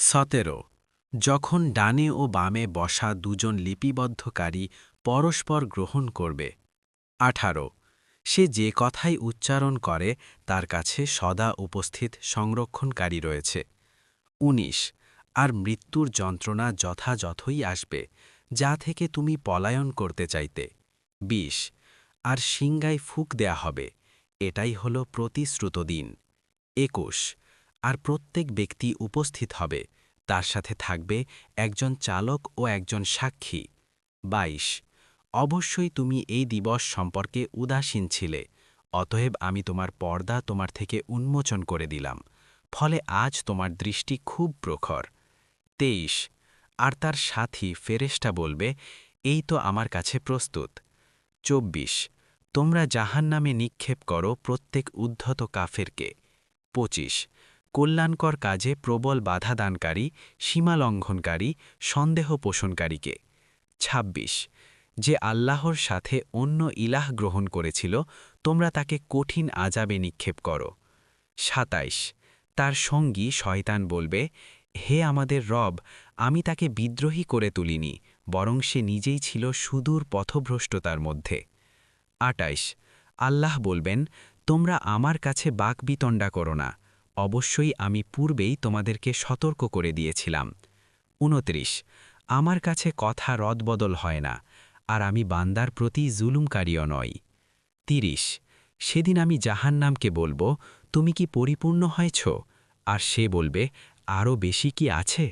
17 যখন ডানে ও বামে বসা দুজন লিপিবদ্ধকারী পরস্পর গ্রহণ করবে। 18 সে যে কথাই উচ্চারণ করে তার কাছে সদা উপস্থিত সংরক্ষণকারী রয়েছে। 19 আর মৃত্যুর যন্ত্রণা যথাযথই আসবে, যা থেকে তুমি পলায়ন করতে চাইতে। 20 আর সিংগায় ফুঁক দেয়া হবে, এটাই হল প্রতিশ্রুত দিন। 21 আর প্রত্যেক ব্যক্তি উপস্থিত হবে, তার সাথে থাকবে একজন চালক ও একজন সাক্ষী। 22 অবশ্যই তুমি এই দিবস সম্পর্কে উদাসীন ছিলে, অতএব আমি তোমার পর্দা তোমার থেকে উন্মোচন করে দিলাম, ফলে আজ তোমার দৃষ্টি খুব প্রখর। 23 আর তার সাথী ফেরেশতা বলবে, এই তো আমার কাছে প্রস্তুত। 24 তোমরা জাহান্নামে নিক্ষেপ করো প্রত্যেক উদ্ধত কাফেরকে। 25 কল্যাণকর কাজে প্রবল বাধাদানকারী, সীমালঙ্ঘনকারী, সন্দেহ পোষণকারীকে। 26 যে আল্লাহর সাথে অন্য ইলাহ গ্রহণ করেছিল, তোমরা তাকে কঠিন আযাবে নিক্ষেপ করো। 27 তার সঙ্গী শয়তান বলবে, হে আমাদের রব, আমি তাকে বিদ্রোহী করে তুলিনি, বরং সে নিজেই ছিল সুদূর পথভ্রষ্টতার মধ্যে। 28 আল্লাহ বলবেন, তোমরা আমার কাছে বাকবিতণ্ডা করো না, অবশ্যই আমি পূর্বেই তোমাদেরকে সতর্ক করে দিয়েছিলাম। 29 আমার কাছে কথা রদবদল হয় না, আর আমি বান্দার প্রতি জুলুমকারীও নই। 30 সেদিন আমি জাহান্নামকে বলবো, তুমি কি পরিপূর্ণ হয়েছ? আর সে বলবে, আরও বেশি কি আছে?